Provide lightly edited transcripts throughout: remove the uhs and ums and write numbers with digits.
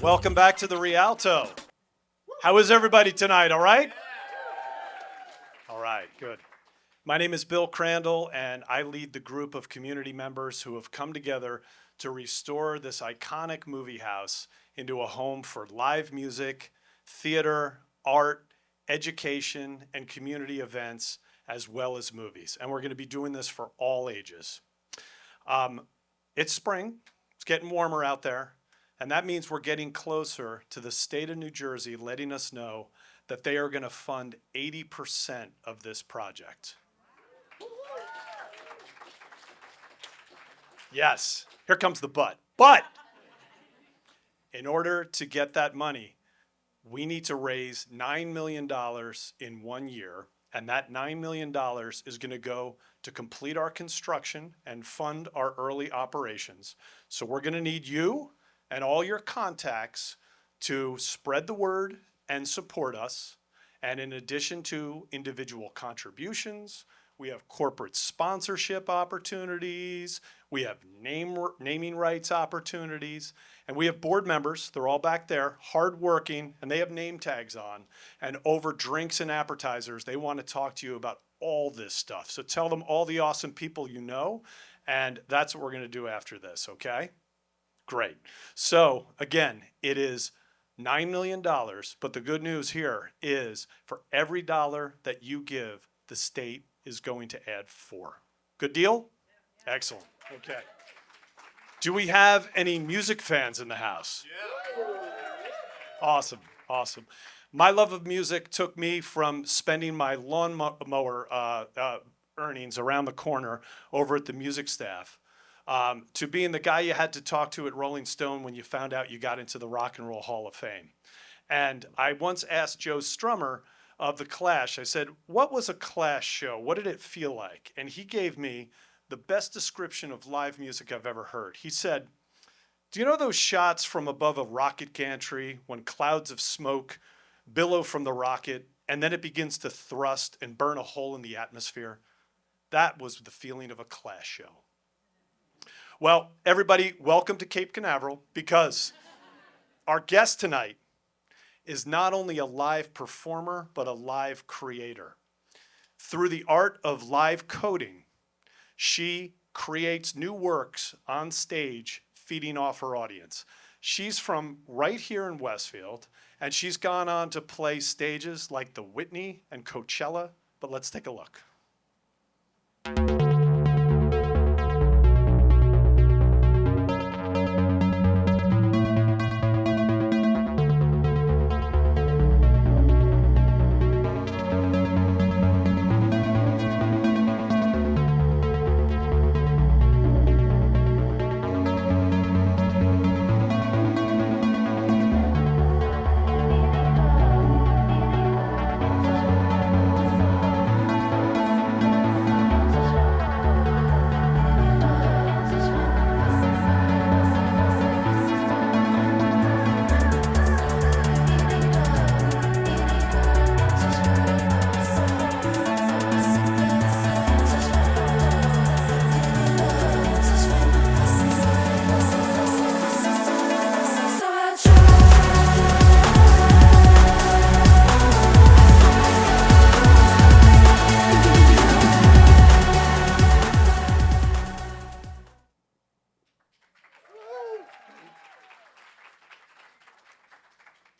Welcome back to the Rialto. How is everybody tonight, all right? All right, good. My name is Bill Crandall, and I lead the group of community members who have come together to restore this iconic movie house into a home for live music, theater, art, education, and community events, as well as movies. And we're going to be doing this for all ages. It's spring, it's getting warmer out there, and that means we're getting closer to the state of New Jersey letting us know that they are going to fund 80% of this project. Yes, here comes the but. But in order to get that money, we need to raise $9 million in 1 year, and that $9 million is going to go to complete our construction and fund our early operations. So we're going to need you and all your contacts to spread the word and support us. And in addition to individual contributions, we have corporate sponsorship opportunities, we have naming rights opportunities, and we have board members, they're all back there, hardworking, and they have name tags on. And over drinks and appetizers, they want to talk to you about all this stuff. So tell them all the awesome people you know, and that's what we're going to do after this, okay? Great. So again, it is $9 million, but the good news here is for every dollar that you give, the state is going to add 4. Good deal? Excellent. Okay. Do we have any music fans in the house? Yeah. Awesome. Awesome. My love of music took me from spending my lawnmower earnings around the corner over at the music staff to being the guy you had to talk to at Rolling Stone when you found out you got into the Rock and Roll Hall of Fame. And I once asked Joe Strummer of the Clash, I said, what was a Clash show? What did it feel like? And he gave me the best description of live music I've ever heard. He said, do you know those shots from above a rocket gantry when clouds of smoke billow from the rocket and then it begins to thrust and burn a hole in the atmosphere? That was the feeling of a Clash show. Well, everybody, welcome to Cape Canaveral, because our guest tonight is not only a live performer, but a live creator. Through the art of live coding, she creates new works on stage, feeding off her audience. She's from right here in Westfield, and she's gone on to play stages like the Whitney and Coachella, but let's take a look.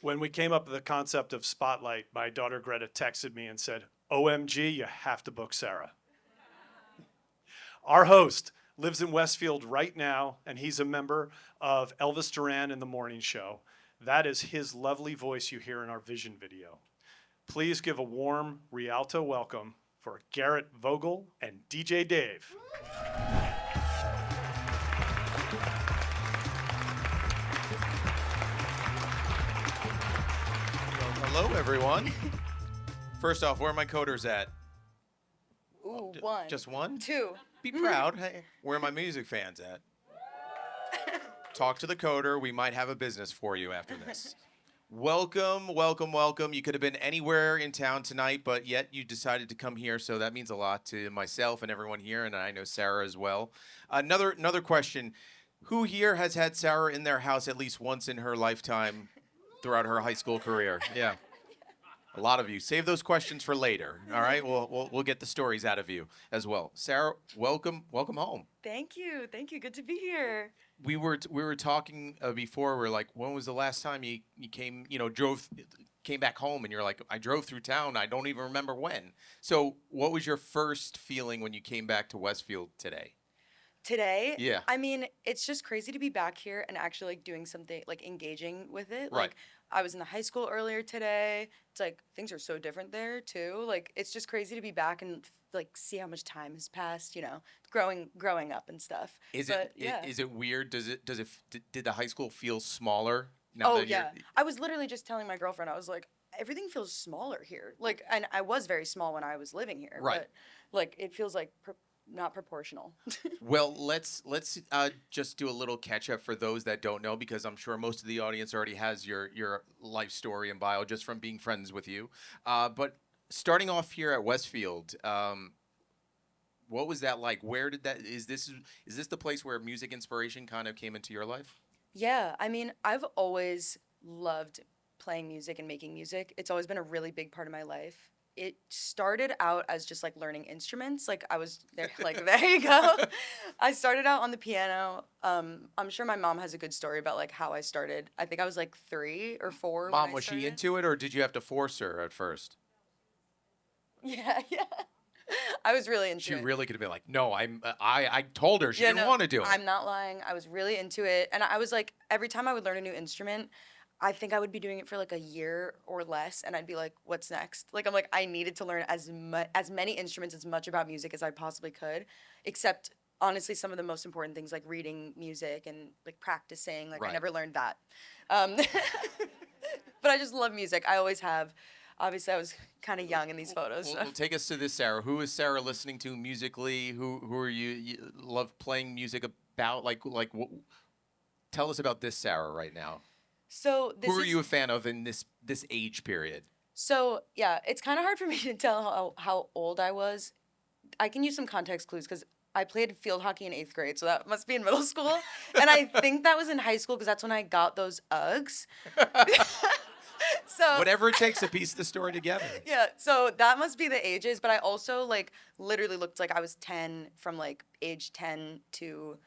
When we came up with the concept of Spotlight, my daughter Greta texted me and said, OMG, you have to book Sarah. Our host lives in Westfield right now, and he's a member of Elvis Duran in the Morning Show. That is his lovely voice you hear in our Vision video. Please give a warm Rialto welcome for Garrett Vogel and DJ Dave. Hello, everyone. First off, where are my coders at? Ooh, 1. Just 1? 2. Be proud. Hey, where are my music fans at? Talk to the coder. We might have a business for you after this. Welcome, welcome, welcome. You could have been anywhere in town tonight, but yet you decided to come here, so that means a lot to myself and everyone here, and I know Sarah as well. Another question. Who here has had Sarah in their house at least once in her lifetime throughout her high school career? Yeah. A lot of you. Save those questions for later. All right. We'll get the stories out of you as well. Sarah, welcome home. Thank you. Thank you. Good to be here. We were talking before. We're like, when was the last time you came? Came back home, and you're like, I drove through town. I don't even remember when. So, what was your first feeling when you came back to Westfield today? Today, Yeah. I mean, it's just crazy to be back here and actually like doing something like engaging with it. Right. Like I was in the high school earlier today. It's like things are so different there too. Like it's just crazy to be back and like see how much time has passed, growing up and stuff. Is But, it yeah. is it weird? Did the high school feel smaller now Oh that you're yeah. I was literally just telling my girlfriend, I was like, everything feels smaller here. Like, and I was very small when I was living here. Right. But like it feels like not proportional. Well, let's just do a little catch up for those that don't know, because I'm sure most of the audience already has your life story and bio just from being friends with you. But starting off here at Westfield, what was that like? Where did that is this the place where music inspiration kind of came into your life? Yeah, I mean, I've always loved playing music and making music. It's always been a really big part of my life. It started out as just like learning instruments. Like I was there, like there you go. I started out on the piano. I'm sure my mom has a good story about like how I started. I think I was like 3 or 4. Mom, when I was she started. into it, or did you have to force her at first? Yeah, yeah. I was really into She it. really could have been like, no, I told her she Yeah, didn't no, want to do it. I'm not lying. I was really into it. And I was like, every time I would learn a new instrument, I think I would be doing it for like a year or less. And I'd be like, what's next? Like, I'm like, I needed to learn as many instruments, as much about music as I possibly could, except honestly, some of the most important things like reading music and like practicing. Like, Right. I never learned that. Um, but I just love music. I always have. Obviously, I was kind of young in these photos. Well, take us to this, Sarah. Who is Sarah listening to musically? Who are you love playing music about? Tell us about this Sarah right now. So this Who are is, you a fan of in this age period? So yeah, it's kind of hard for me to tell how old I was. I can use some context clues because I played field hockey in 8th grade, so that must be in middle school. And I think that was in high school because that's when I got those Uggs. So Whatever it takes to piece the story together. yeah, so that must be the ages. But I also like literally looked like I was 10 from like age 10 to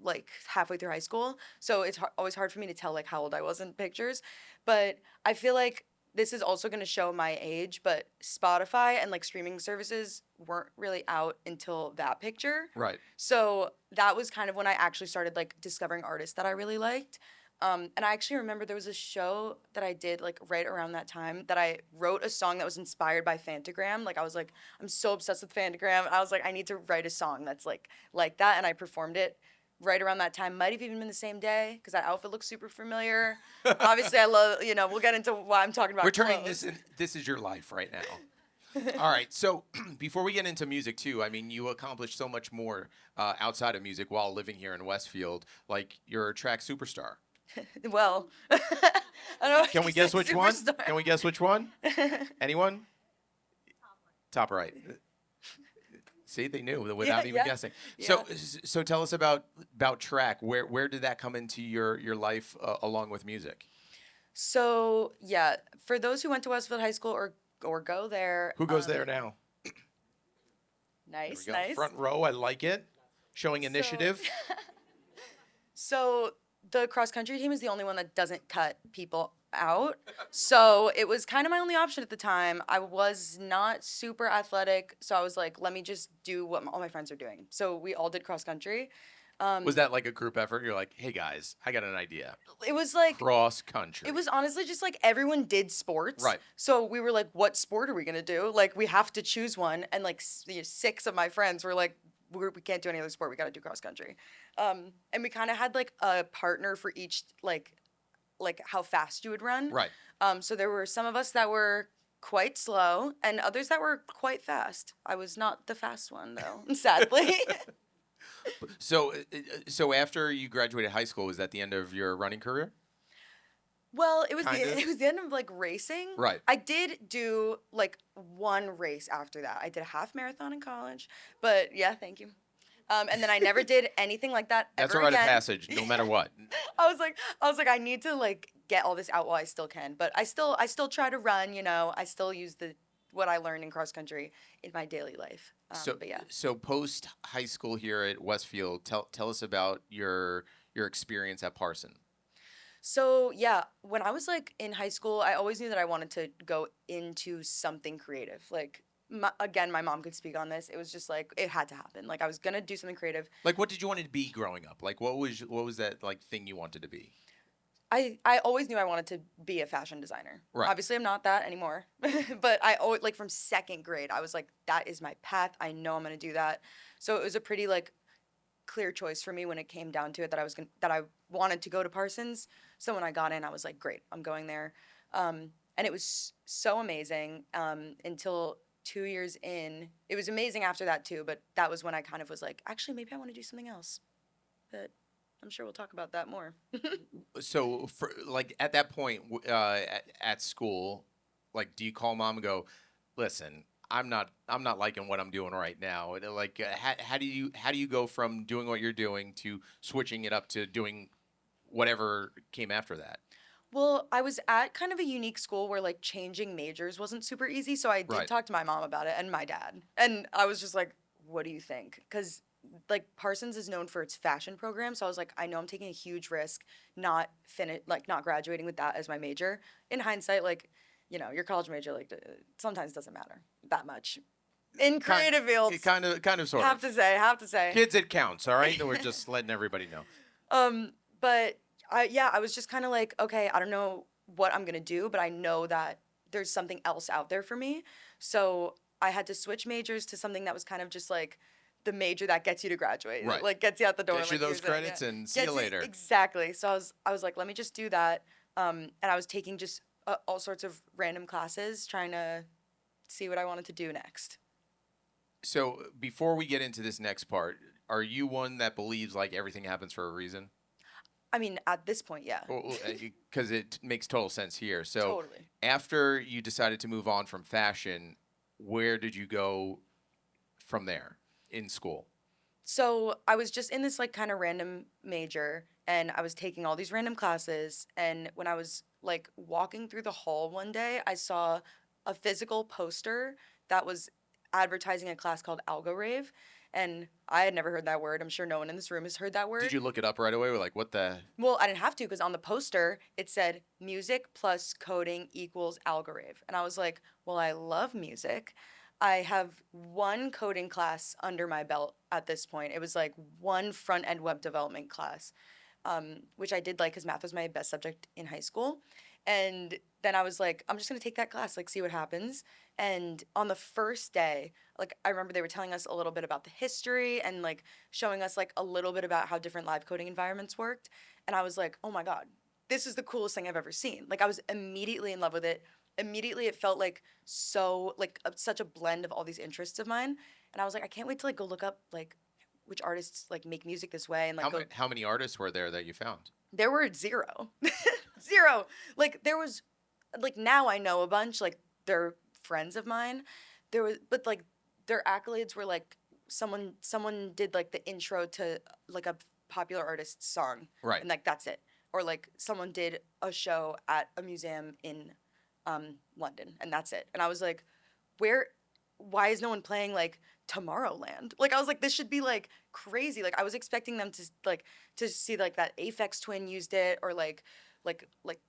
like halfway through high school. So it's always hard for me to tell like how old I was in pictures. But I feel like this is also going to show my age, but Spotify and like streaming services weren't really out until that picture. Right. So that was kind of when I actually started like discovering artists that I really liked. And I actually remember there was a show that I did like right around that time that I wrote a song that was inspired by Fantagram. Like I was like, I'm so obsessed with Fantagram. I was like, I need to write a song that's like that, and I performed it right around that time. Might have even been the same day because that outfit looks super familiar. Obviously, I love, we'll get into why I'm talking about We're turning clothes. this is your life right now. All right. So before we get into music too, I mean, you accomplished so much more outside of music while living here in Westfield. Like you're a track superstar. Well, I don't know. Can we guess which one? Superstar. Can we guess which one? Anyone? Top right. See, they knew without even guessing. Yeah. So tell us about track. Where did that come into your life along with music? So yeah, for those who went to Westfield High School or go there. Who goes there now? Nice, There we go. nice. Front row. I like it. Showing initiative. So the cross country team is the only one that doesn't cut people out. So it was kind of my only option at the time. I was not super athletic, so I was like, let me just do what all my friends are doing. So we all did cross country. Was that like a group effort? You're like, hey guys, I got an idea. It was like Cross country. it was honestly just like everyone did sports. Right. So we were like, what sport are we going to do? Like, we have to choose one. And like 6 of my friends were like, we can't do any other sport. We got to do cross country. And we kind of had like a partner for each, like how fast you would run. Right. So there were some of us that were quite slow and others that were quite fast. I was not the fast one though, sadly. So after you graduated high school, was that the end of your running career? Well, it was Kinda. it was the end of like racing. Right. I did do like one race after that. I did a half marathon in college, but yeah, thank you. And then I never did anything like that That's a ever rite of again. passage, no matter what. I was like, I need to like get all this out while I still can. But I still try to run. You know, I still use what I learned in cross country in my daily life. But yeah. So post high school here at Westfield, tell us about your experience at Parson. So yeah, when I was like in high school, I always knew that I wanted to go into something creative. Like again, my mom could speak on this. It was just like it had to happen. Like I was gonna do something creative. Like, what did you want to be growing up? Like, what was that like thing you wanted to be? I always knew I wanted to be a fashion designer. Right. Obviously, I'm not that anymore. But I always like from second grade, I was like, that is my path. I know I'm gonna do that. So it was a pretty like clear choice for me when it came down to it that I wanted to go to Parsons. So when I got in, I was like, great, I'm going there. And it was so amazing until 2 years in. It was amazing after that too, but that was when I kind of was like, actually, maybe I want to do something else. But I'm sure we'll talk about that more. So, for, like at that point at school, like, do you call mom and go, "Listen, I'm not liking what I'm doing right now." And, like, how do you go from doing what you're doing to switching it up to doing whatever came after that? Well, I was at kind of a unique school where like changing majors wasn't super easy. So I did Right. talk to my mom about it and my dad. And I was just like, what do you think? Because like Parsons is known for its fashion program. So I was like, I know I'm taking a huge risk not graduating with that as my major. In hindsight, like, you know, your college major like sometimes doesn't matter that much. In creative fields, Kind of, sort have of. have to say. Kids, it counts. All right, we're just letting everybody know. But I was just kind of like, okay, I don't know what I'm gonna do, but I know that there's something else out there for me. So I had to switch majors to something that was kind of just like the major that gets you to graduate, Right. like gets you out the door. Get you like you those were saying, credits yeah. and see you later. Exactly. So I was like, let me just do that. And I was taking just all sorts of random classes, trying to see what I wanted to do next. So before we get into this next part, are you one that believes like everything happens for a reason? I mean, at this point, yeah. Because it makes total sense here. So Totally. after you decided to move on from fashion, where did you go from there in school? So I was just in this like kind of random major and I was taking all these random classes. And when I was like walking through the hall one day, I saw a physical poster that was advertising a class called Algo Rave. And I had never heard that word. I'm sure no one in this room has heard that word. Did you look it up right away? We're like, what the? Well, I didn't have to because on the poster it said music plus coding equals Algorave. And I was like, well, I love music. I have one coding class under my belt at this point. It was like one front end web development class, which I did like because math was my best subject in high school. And then I was like, I'm just gonna take that class, like see what happens. And on the first day, like I remember they were telling us a little bit about the history and like showing us like a little bit about how different live coding environments worked. And I was like, oh my God, this is the coolest thing I've ever seen. Like I was immediately in love with it. Immediately it felt like so like such a blend of all these interests of mine. And I was like, I can't wait to like go look up like which artists like make music this way and like How many artists were there that you found? there were zero. Zero. Like there was like now I know a bunch, like they're friends of mine. There was but like their accolades were like someone did like the intro to like a popular artist's song. Right. And like that's it. Or like someone did a show at a museum in London and that's it. And I was like, why is no one playing like Tomorrowland? Like I was like, this should be like crazy. Like I was expecting them to see like that Aphex Twin used it or like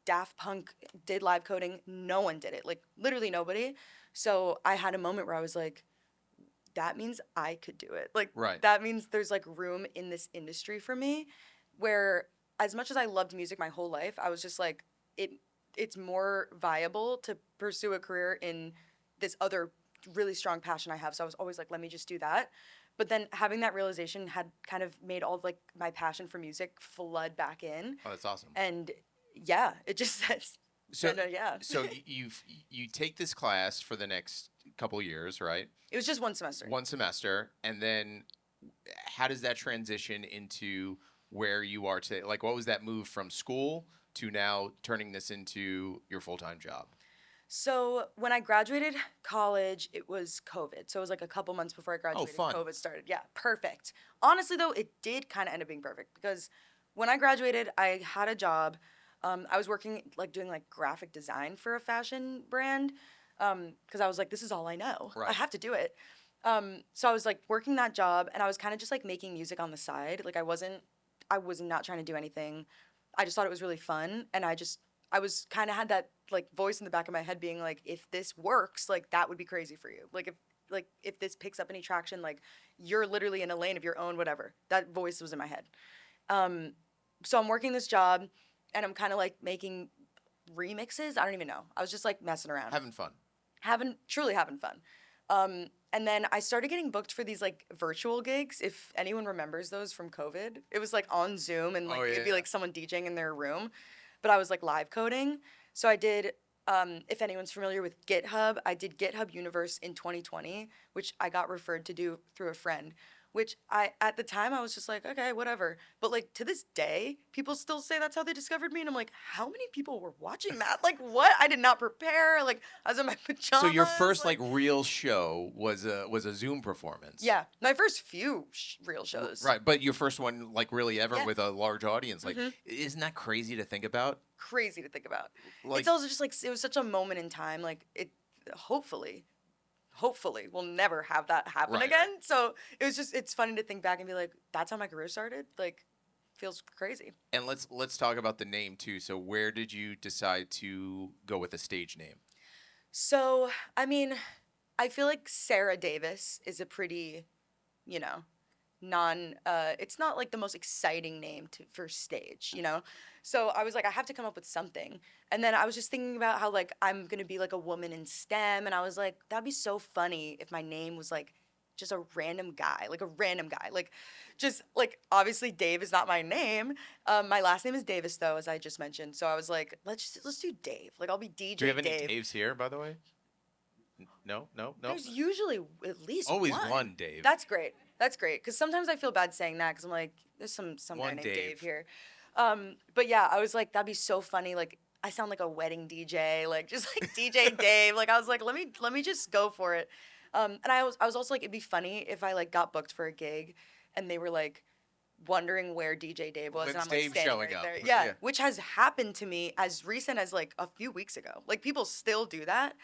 Daft Punk did live coding. No one did it. Like literally nobody. So I had a moment where I was like, that means I could do it. Like Right. that means there's like room in this industry for me where as much as I loved music my whole life, I was just like it's more viable to pursue a career in this other really strong passion I have. So I was always like, let me just do that. But then having that realization had kind of made all of like my passion for music flood back in. Oh, that's awesome. And yeah, it just says So yeah. So you take this class for the next couple years, right? It was just one semester. One semester, and then how does that transition into where you are today? Like, what was that move from school to now turning this into your full-time job? So when I graduated college, it was COVID. So it was like a couple months before I graduated, fun. COVID started. Yeah, perfect. Honestly, though, it did kind of end up being perfect because when I graduated, I had a job. I was working like doing like graphic design for a fashion brand because I was like, this is all I know. I Right. have to do it. So I was like working that job, and I was kind of just like making music on the side. Like I was not trying to do anything. I just thought it was really fun, and I was kind of had that like voice in the back of my head being like, if this works, like that would be crazy for you. Like if this picks up any traction, like you're literally in a lane of your own, whatever. That voice was in my head. Um, so I'm working this job, and I'm kind of like making remixes. I don't even know. I was just like messing around, Having fun. truly having fun. And then I started getting booked for these like virtual gigs. If anyone remembers those from COVID, it was like on Zoom and like Oh, it'd be yeah. like someone DJing in their room, but I was like live coding. So I did. If anyone's familiar with GitHub, I did GitHub Universe in 2020, which I got referred to do through a friend. Which I at the time I was just like, okay, whatever. But like to this day, people still say that's how they discovered me, and I'm like, how many people were watching that? Like what? I did not prepare. Like I was in my pajamas. So your first like real show was a Zoom performance. Yeah, my first few real shows. Right, but your first one like really ever Yeah. with a large audience. Like, isn't that crazy to think about? Crazy to think about. Like, It's also just like it was such a moment in time. Like it, hopefully, we'll never have that happen Right, again. So it was just it's funny to think back and be like, that's how my career started. Like, feels crazy. and let's talk about the name too. So where did you decide to go with a stage name? So I mean, I feel like Sarah Davis is a pretty, you know, it's not like the most exciting name for stage, you know? So I was like, I have to come up with something. And then I was just thinking about how like I'm gonna be like a woman in STEM, and I was like, that'd be so funny if my name was like just a random guy, like just like obviously Dave is not my name. My last name is Davis though, as I just mentioned. So I was like, let's do Dave. Like I'll be DJ Do we have any Dave. Daves here, by the way? No. There's usually at least Always one Dave. That's great. That's great. Because sometimes I feel bad saying that because I'm like, there's some One guy named Dave. Dave here. But yeah, I was like, that'd be so funny. Like, I sound like a wedding DJ, like just like DJ Dave. Like, I was like, let me just go for it. And I was also like, it'd be funny if I like got booked for a gig, and they were like wondering where DJ Dave was, and When's I'm like Dave standing showing right up? there. Yeah, Yeah. which has happened to me as recent as like a few weeks ago. Like people still do that,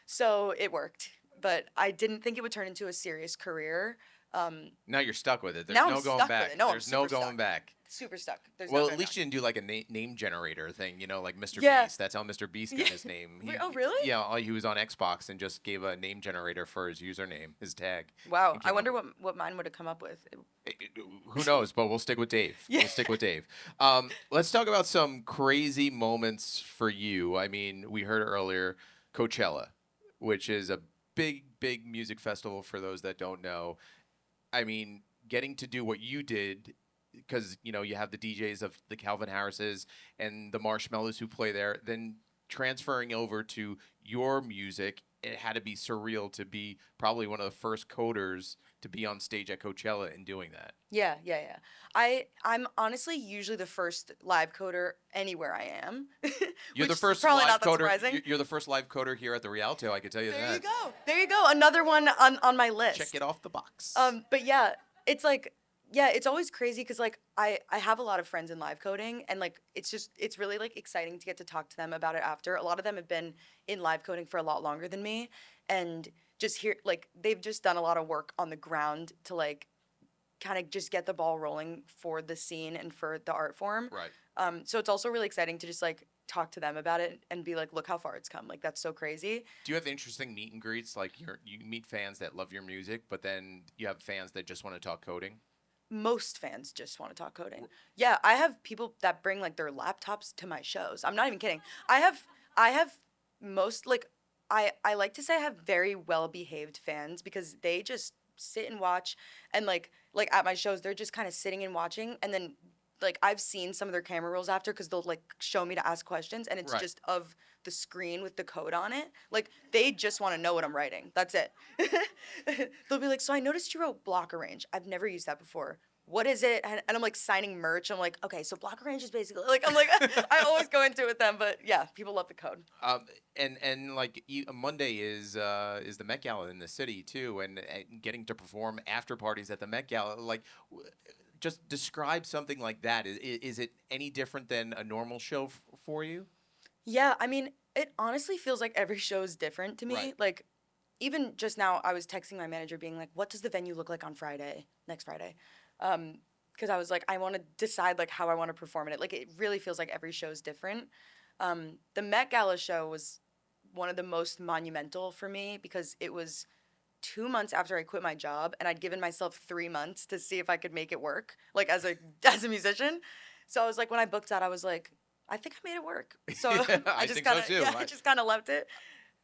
so it worked. But I didn't think it would turn into a serious career. Now you're stuck with it. There's Now no I'm going stuck with back. it. No, I'm There's no super going stuck. back. Super stuck. There's Well, no at going least back. you didn't do like a name generator thing, like Mr. Yeah. Beast. That's how Mr. Beast got his name. Oh, really? Yeah, he was on Xbox and just gave a name generator for his username, his tag. Wow. and I came wonder up what mine would have come up with. Who knows? But we'll stick with Dave. Yeah. We'll stick with Dave. Let's talk about some crazy moments for you. I mean, we heard earlier Coachella, which is a big music festival for those that don't know. I mean, getting to do what you did, because you have the DJs of the Calvin Harrises and the Marshmallows who play there, then transferring over to your music, it had to be surreal to be probably one of the first coders to be on stage at Coachella and doing that. Yeah. I'm honestly usually the first live coder anywhere I am. You're the which is first probably live not that coder. surprising. You're the first live coder here at the Rialto. I can tell you There that. you go. There you go. Another one on my list. Check it off the box. But yeah, it's like, yeah, it's always crazy because like I have a lot of friends in live coding, and like it's really like exciting to get to talk to them about it after. A lot of them have been in live coding for a lot longer than me, and just hear like they've just done a lot of work on the ground to like kind of just get the ball rolling for the scene and for the art form. Right. So it's also really exciting to just like talk to them about it and be like, look how far it's come. Like that's so crazy. Do you have interesting meet and greets? Like you meet fans that love your music, but then you have fans that just want to talk coding? Most fans just want to talk coding. Yeah, I have people that bring like their laptops to my shows. I'm not even kidding. I have most like I like to say I have very well behaved fans because they just sit and watch, and like at my shows they're just kind of sitting and watching, and then like I've seen some of their camera rolls after because they'll like show me to ask questions, and it's Right. just of the screen with the code on it. Like they just want to know what I'm writing. That's it. They'll be like, so I noticed you wrote block arrange. I've never used that before. what is it? And I'm like signing merch. I'm like, okay, so block arrange is basically like, I'm like, I always go into it with them, but yeah, people love the code. And like Monday is the Met Gala in the city too, and getting to perform after parties at the Met Gala. Like, just describe something like that. Is it any different than a normal show for you? Yeah, I mean, it honestly feels like every show is different to me. Right. Like, even just now, I was texting my manager being like, what does the venue look like on Friday, next Friday? Because I was like, I want to decide like how I want to perform in it. Like, it really feels like every show is different. The Met Gala show was one of the most monumental for me because it was 2 months after I quit my job, and I'd given myself 3 months to see if I could make it work, like as a as a musician. So I was like, when I booked that, I was like, I think I made it work. So I I just think so kind of too. yeah, I just kind of left it.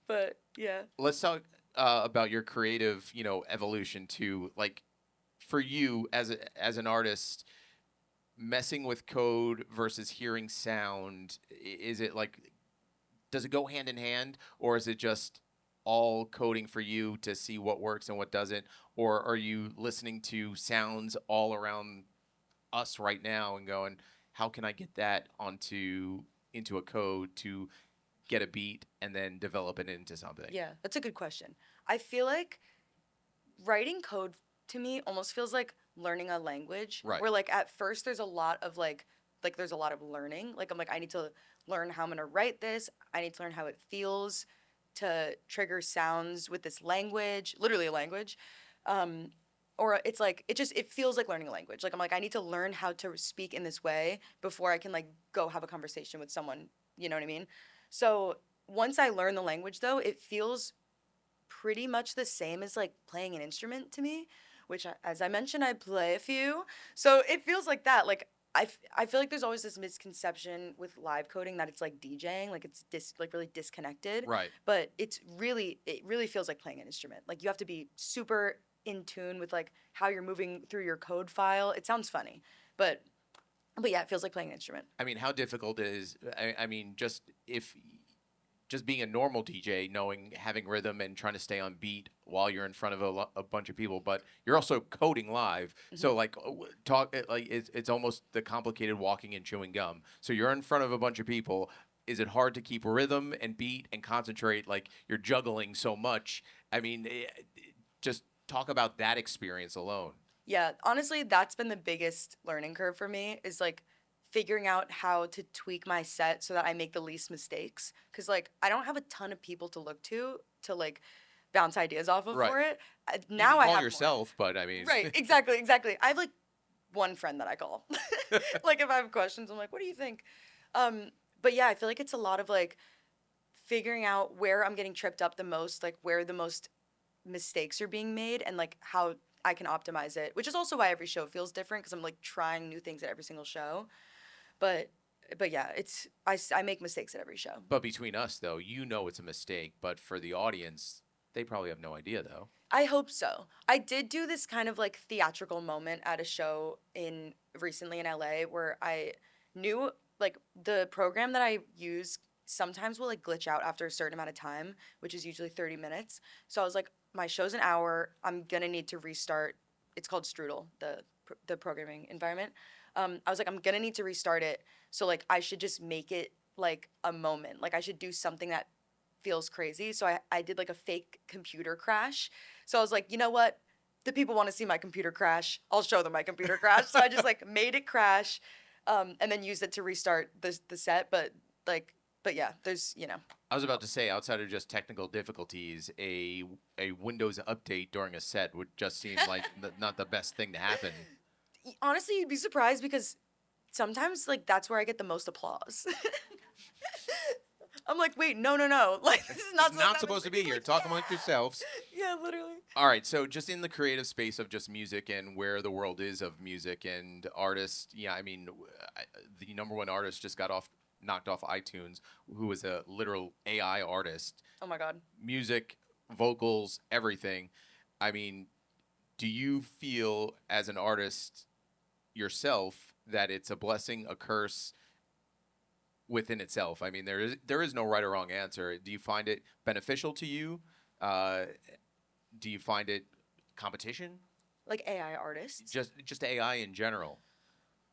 But yeah. Let's talk about your creative, evolution to like for you as an artist, messing with code versus hearing sound. Is it like does it go hand in hand, or is it just all coding for you to see what works and what doesn't, or are you listening to sounds all around us right now and going, how can I get that into a code to get a beat and then develop it into something? Yeah, that's a good question. I feel like writing code to me almost feels like learning a language. Right. Where like at first there's a lot of like there's a lot of learning. Like I'm like I need to learn how I'm gonna write this. I need to learn how it feels to trigger sounds with this language, literally a language. Um, or it's like it feels like learning a language. Like I'm like I need to learn how to speak in this way before I can like go have a conversation with someone. You know what I mean? So once I learn the language though, it feels pretty much the same as like playing an instrument to me, which as I mentioned, I play a few. So it feels like that. Like I feel like there's always this misconception with live coding that it's like DJing, like it's like really disconnected. Right. But it really feels like playing an instrument. Like you have to be super in tune with like how you're moving through your code file. It sounds funny, but yeah, it feels like playing an instrument. I mean, how difficult is I mean, just being a normal DJ, knowing having rhythm and trying to stay on beat while you're in front of a bunch of people, but you're also coding live. So like it's almost the complicated walking and chewing gum. So you're in front of a bunch of people. Is it hard to keep rhythm and beat and concentrate? Like you're juggling so much. I mean, just talk about that experience alone. Yeah, honestly, that's been the biggest learning curve for me is like figuring out how to tweak my set so that I make the least mistakes. Cause like I don't have a ton of people to look to like bounce ideas off of Right. for it. You Now can I call have yourself, but I mean, more. Right, exactly. I have like one friend that I call. Like if I have questions, I'm like, what do you think? But yeah, I feel like it's a lot of like figuring out where I'm getting tripped up the most, like where the most mistakes are being made and like how I can optimize it, which is also why every show feels different because I'm like trying new things at every single show. But yeah, I make mistakes at every show. But between us, though, it's a mistake. But for the audience, they probably have no idea, though. I hope so. I did do this kind of like theatrical moment at a show in recently in LA where I knew like the program that I use sometimes will like glitch out after a certain amount of time, which is usually 30 minutes. So I was like, my show's an hour. I'm gonna need to restart. It's called Strudel, the programming environment. I was like, I'm gonna need to restart it. So like, I should just make it like a moment. Like I should do something that feels crazy. So I did like a fake computer crash. So I was like, you know what? The people want to see my computer crash. I'll show them my computer crash. So I just like made it crash, and then used it to restart the set. But yeah, there's. I was about to say, outside of just technical difficulties, a Windows update during a set would just seem like not the best thing to happen. Honestly, you'd be surprised because sometimes like that's where I get the most applause. I'm like, wait, no. Like this is not, It's not supposed to be here. Talk amongst yourselves. Yeah, literally. All right, so just in the creative space of just music and where the world is of music and artists, yeah, I mean, the number one artist just knocked off iTunes, who was a literal AI artist. Oh my God. Music, vocals, everything. I mean, do you feel as an artist yourself that it's a blessing, a curse within itself? I mean, there is no right or wrong answer. Do you find it beneficial to you? Do you find it competition? Like AI artists. Just AI in general.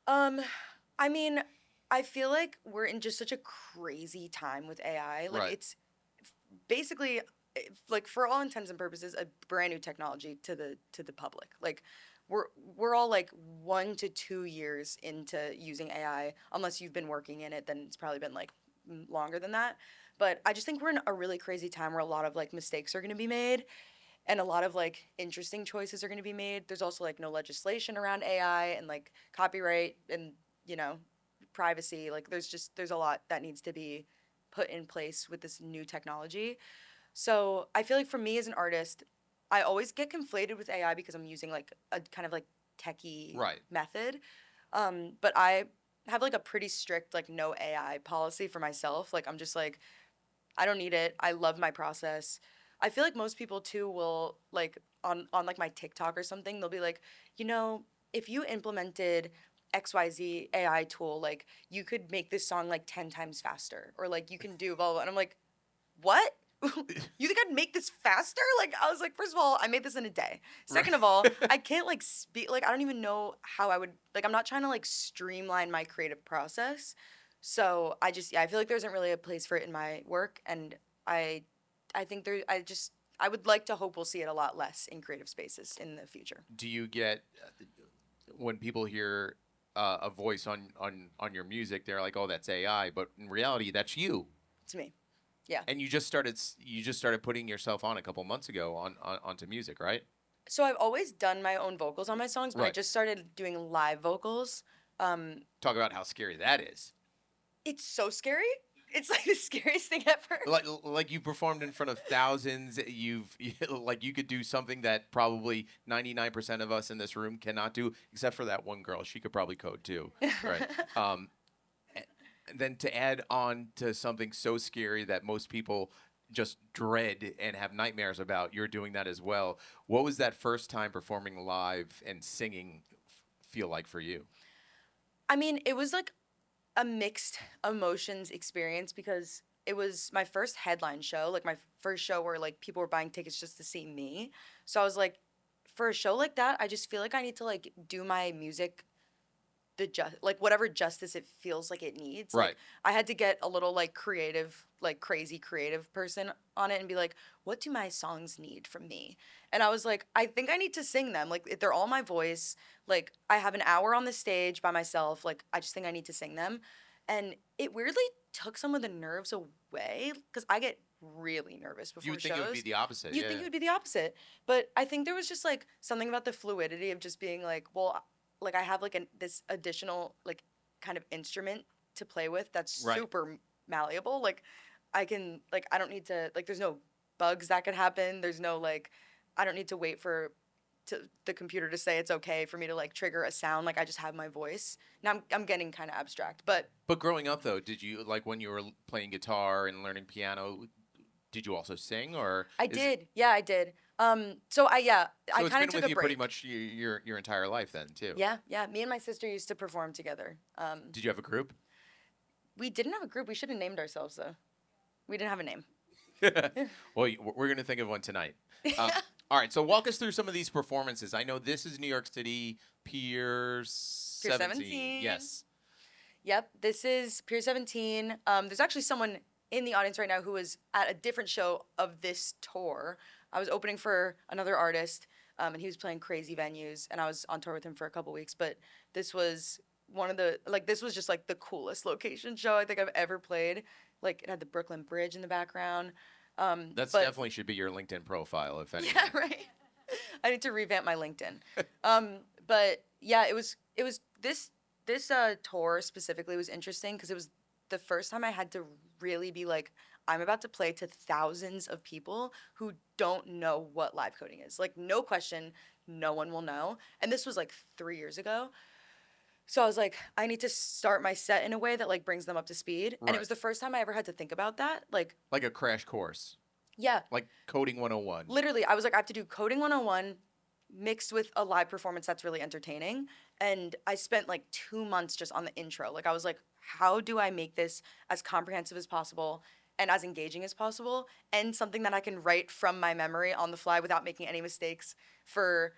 I mean, I feel like we're in just such a crazy time with AI. Like Right. it's basically like for all intents and purposes a brand new technology to the public. Like we're all like 1 to 2 years into using AI. Unless you've been working in it, then it's probably been like longer than that. But I just think we're in a really crazy time where a lot of like mistakes are going to be made and a lot of like interesting choices are going to be made. There's also like no legislation around AI and like copyright and you know privacy. Like there's a lot that needs to be put in place with this new technology. So I feel like for me as an artist, I always get conflated with AI because I'm using like a kind of like techie Right. method. But I have like a pretty strict like no AI policy for myself. Like I'm just like I don't need it. I love my process. I feel like most people too will like on like my TikTok or something, they'll be like, you know, if you implemented XYZ AI tool, like you could make this song like 10 times faster or like you can do blah blah. And I'm like, what? You think I'd make this faster? Like I was like, first of all, I made this in a day. Second of all, I can't like speak like I don't even know how I would like I'm not trying to like streamline my creative process. So I just yeah, I feel like there isn't really a place for it in my work and I I think there I would like to hope we'll see it a lot less in creative spaces in the future. Do you get when people hear a voice on your music, they're like, "Oh, that's AI," but in reality, that's you. It's me. Yeah. And you just started putting yourself on a couple months ago onto music, right? So I've always done my own vocals on my songs, but I Right. just started doing live vocals. Talk about how scary that is. It's so scary. It's like the scariest thing ever. Like you performed in front of thousands. Like you could do something that probably 99% of us in this room cannot do, except for that one girl. She could probably code too, right? And then to add on to something so scary that most people just dread and have nightmares about, you're doing that as well. What was that first time performing live and singing feel like for you? I mean, it was like a mixed emotions experience because it was my first headline show, like my first show where like people were buying tickets just to see me. So I was like, for a show like that, I just feel like I need to like do my music the just like whatever justice it feels like it needs. Right. Like I had to get a little like creative, like crazy creative person on it and be like, what do my songs need from me? And I was like, I think I need to sing them. Like they're all my voice. Like I have an hour on the stage by myself. Like I just think I need to sing them. And it weirdly took some of the nerves away because I get really nervous before You would shows. think it would be the opposite. You'd think it would be the opposite. But I think there was just like something about the fluidity of just being like, well, like I have like this additional like kind of instrument to play with that's Right. super malleable. Like I can like I don't need to like there's no bugs that could happen. There's no like I don't need to wait for the computer to say it's okay for me to like trigger a sound. Like I just have my voice. Now I'm getting kind of abstract, but But growing up, though, did you like when you were playing guitar and learning piano? Did you also sing, or I did. Yeah, I did. So I yeah, So I it's kind been of took with a you break. pretty much your entire life, then, too. Yeah, yeah. Me and my sister used to perform together. Did you have a group? We didn't have a group. We should have named ourselves though. We didn't have a name. Well, we're gonna think of one tonight. All right, so walk us through some of these performances. I know this is New York City Pier 17. Yes. Yep, this is Pier 17. There's actually someone in the audience right now who was at a different show of this tour. I was opening for another artist, and he was playing crazy venues, and I was on tour with him for a couple weeks. But this was one of the like this was just like the coolest location show I think I've ever played. Like it had the Brooklyn Bridge in the background. That's But definitely should be your LinkedIn profile, if anything. yeah, right. I need to revamp my LinkedIn. But yeah, it was this tour specifically was interesting because it was the first time I had to really be like, I'm about to play to thousands of people who don't know what live coding is. Like, no question, no one will know. And this was like 3 years ago. So I was like, I need to start my set in a way that like brings them up to speed. And it Right. was the first time I ever had to think about that. Like, Like a crash course, yeah, like coding 101. literally, I was like, I have to do coding 101 mixed with a live performance that's really entertaining. And I spent like 2 months just on the intro. Like, I was like, how do I make this as comprehensive as possible and as engaging as possible and something that I can write from my memory on the fly without making any mistakes for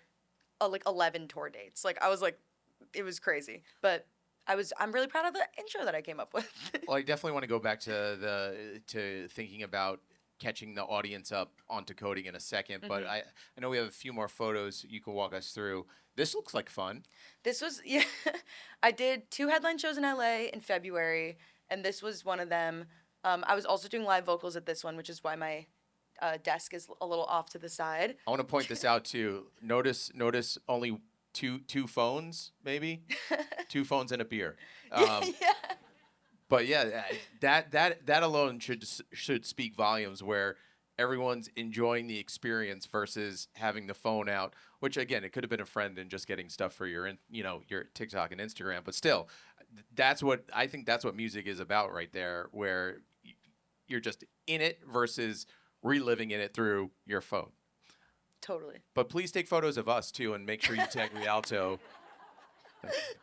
like 11 tour dates. Like I was like, it was crazy. But I'm really proud of the intro that I came up with. Well, I definitely want to go back to thinking about catching the audience up onto coding in a second, but I know we have a few more photos you can walk us through. This looks like fun. This was yeah. I did 2 headline shows in LA in February, and this was one of them. I was also doing live vocals at this one, which is why my desk is a little off to the side. I want to point this out too. Notice only two phones, maybe 2 phones and a beer. Yeah. But yeah, that alone should speak volumes where everyone's enjoying the experience versus having the phone out. Which again, it could have been a friend and just getting stuff for your your TikTok and Instagram. But still, that's what I think. That's what music is about, right there, where you're just in it versus reliving in it through your phone. Totally. But please take photos of us too, and make sure you tag Rialto.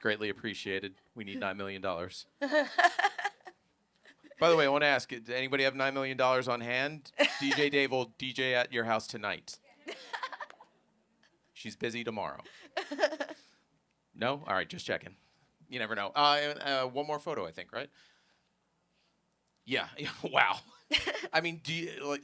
Greatly appreciated. We need $9 million. By the way, I want to ask, does anybody have $9 million on hand? DJ Dave will DJ at your house tonight. She's busy tomorrow. No? All right, just checking. You never know. One more photo, I think, right? Yeah. Wow. I mean, do you,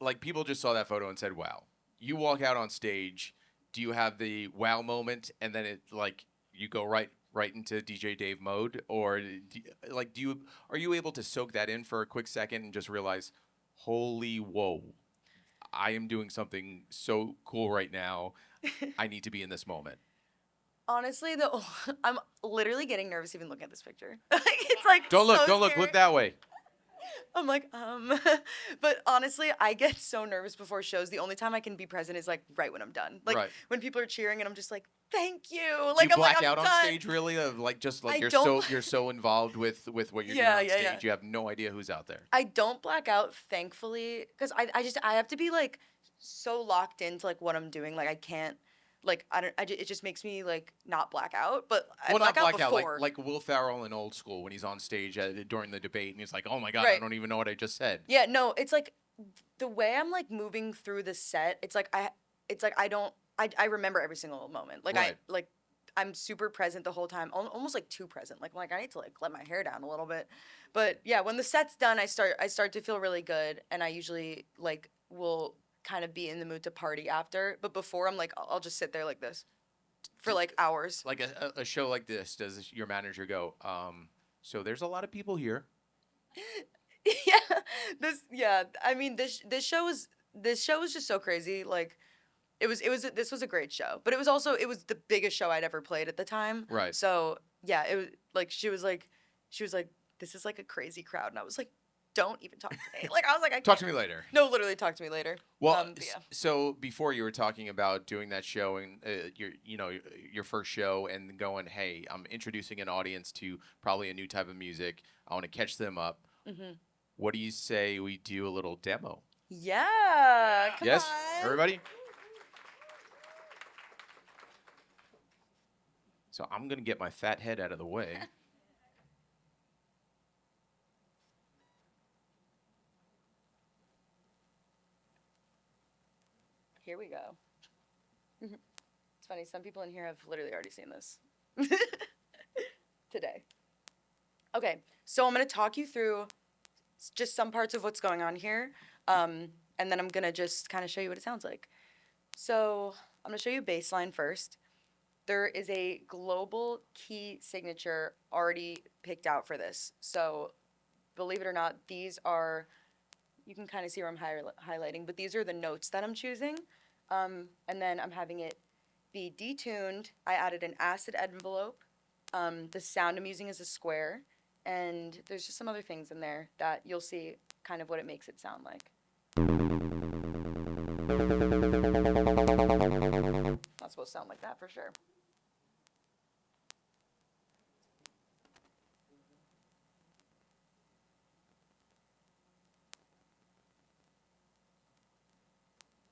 like people just saw that photo and said, wow. You walk out on stage, do you have the wow moment and then it like you go right into DJ Dave mode, or are you able to soak that in for a quick second and just realize, holy whoa, I am doing something so cool right now. I need to be in this moment. Honestly, though, I'm literally getting nervous even looking at this picture. It's like Don't look, so don't look, scary. look that way. I'm like, but honestly, I get so nervous before shows. The only time I can be present is like right when I'm done. Like Right. when people are cheering and I'm just like, thank you. Do Like you I'm black like, I'm out on done. stage really? Of like just like I you're so involved with what you're doing on stage, you have no idea who's out there. I don't black out, thankfully, because I have to be like so locked into like what I'm doing. Like I can't, like it just makes me like not black out. But I Well, not black black out, before. like Will Ferrell in Old School when he's on stage during the debate and he's like, "Oh my God, I Right. don't even know what I just said." Yeah, no, it's like the way I'm like moving through the set. It's like I remember every single moment. Like Right. I'm super present the whole time, almost like too present. Like I need to like let my hair down a little bit. But yeah, when the set's done, I start to feel really good, and I usually like will kind of be in the mood to party after. But before, I'm like I'll just sit there like this for like hours. Like a show like this, does your manager go, so there's a lot of people here. I mean this show was just so crazy. Like this was a great show, but it was the biggest show I'd ever played at the time. Right. So yeah, it was like she was like this is like a crazy crowd, and I was like, don't even talk to me. Like I was like, I Talk can't. to me later. No, literally talk to me later. Well, But yeah. so before you were talking about doing that show and your first show and going, hey, I'm introducing an audience to probably a new type of music. I want to catch them up. Mm-hmm. What do you say we do a little demo? Yeah. Come Yes, on. everybody. So I'm gonna get my fat head out of the way. Here we go. It's funny. Some people in here have literally already seen this today. Okay, so I'm gonna talk you through just some parts of what's going on here, and then I'm gonna just kind of show you what it sounds like. So I'm gonna show you bass line first. There is a global key signature already picked out for this. So believe it or not, these are, you can kind of see where I'm highlighting, but these are the notes that I'm choosing. And then I'm having it be detuned. I added an acid envelope. The sound I'm using is a square. And there's just some other things in there that you'll see kind of what it makes it sound like. Not supposed to sound like that for sure.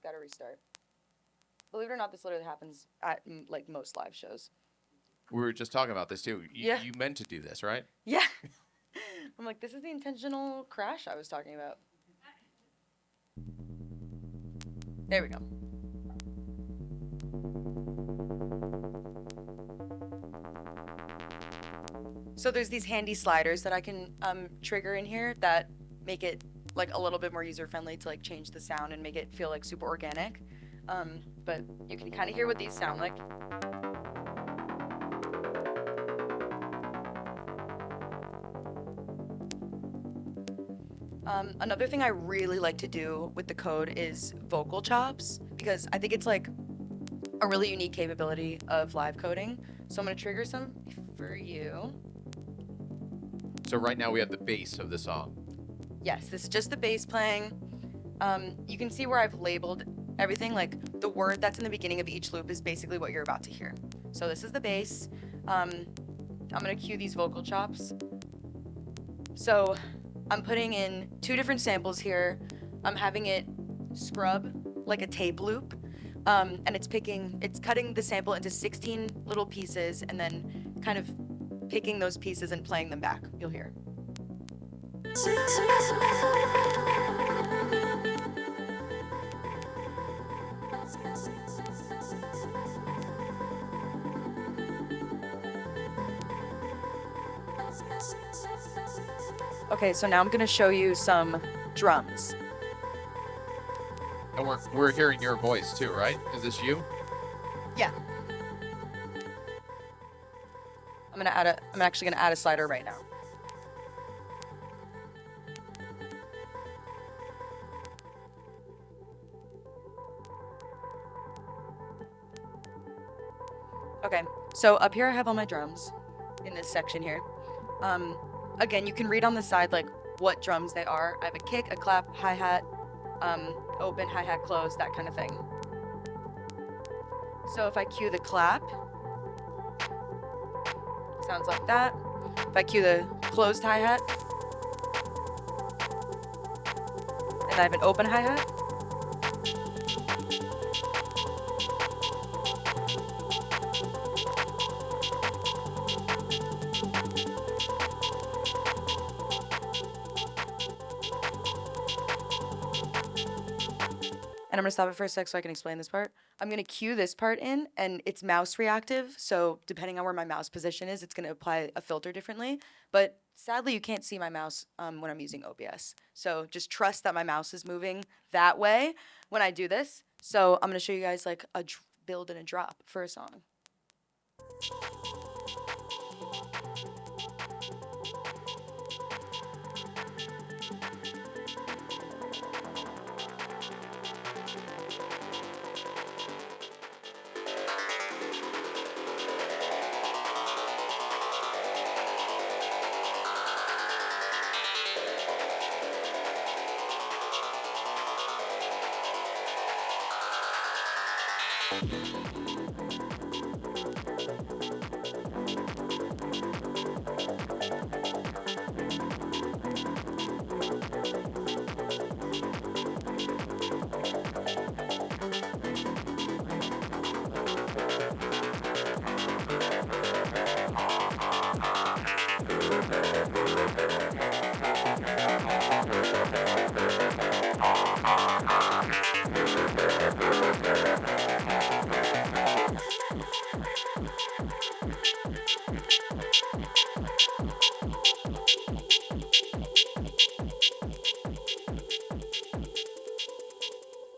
Gotta restart. Believe it or not, this literally happens at like most live shows. We were just talking about this too. Yeah. You meant to do this, right? Yeah. I'm like, this is the intentional crash I was talking about. There we go. So there's these handy sliders that I can trigger in here that make it like a little bit more user friendly to like change the sound and make it feel like super organic. But you can kind of hear what these sound like. Another thing I really like to do with the code is vocal chops, because I think it's like a really unique capability of live coding. So I'm gonna trigger some for you. So right now we have the bass of the song. Yes, this is just the bass playing. You can see where I've labeled everything, like the word that's in the beginning of each loop is basically what you're about to hear. So this is the bass. I'm gonna cue these vocal chops. So I'm putting in 2 different samples here. I'm having it scrub like a tape loop. And it's cutting the sample into 16 little pieces and then kind of picking those pieces and playing them back. You'll hear. Okay, so now I'm gonna show you some drums. And we're hearing your voice too, right? Is this you? Yeah. I'm actually gonna add a slider right now. Okay, so up here I have all my drums in this section here. Again, you can read on the side like what drums they are. I have a kick, a clap, hi-hat, open, hi-hat, close, that kind of thing. So if I cue the clap, sounds like that. If I cue the closed hi-hat, and I have an open hi-hat. And I'm gonna stop it for a sec so I can explain this part. I'm gonna cue this part in, and it's mouse reactive, so depending on where my mouse position is, it's gonna apply a filter differently. But sadly, you can't see my mouse when I'm using OBS. So just trust that my mouse is moving that way when I do this. So I'm gonna show you guys like a build and a drop for a song.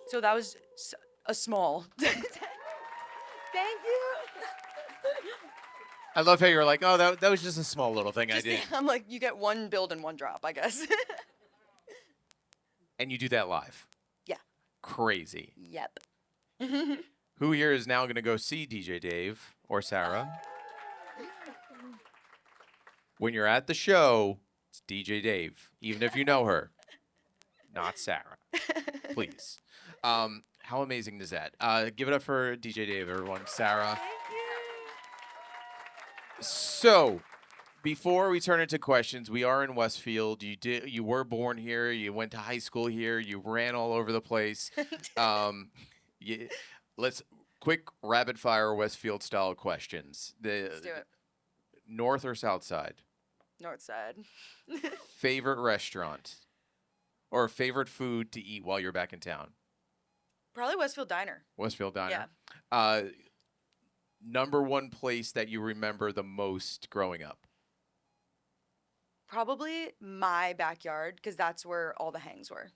So that was a small. Thank you. I love how you're like, oh, that was just a small little thing I did. I'm like, you get one build and one drop, I guess. And you do that live. Yeah. Crazy. Yep. Who here is now going to go see DJ Dave or Sarah? When you're at the show, it's DJ Dave, even if you know her, not Sarah. Please. How amazing is that? Give it up for DJ Dave, everyone. Sarah. So, before we turn into questions, we are in Westfield. You were born here. You went to high school here. You ran all over the place. Let's quick rapid fire Westfield style questions. Let's do it. North or South Side? North side. Favorite restaurant or favorite food to eat while you're back in town? Probably Westfield Diner. Westfield Diner. Yeah. Number one place that you remember the most growing up? Probably my backyard, because that's where all the hangs were.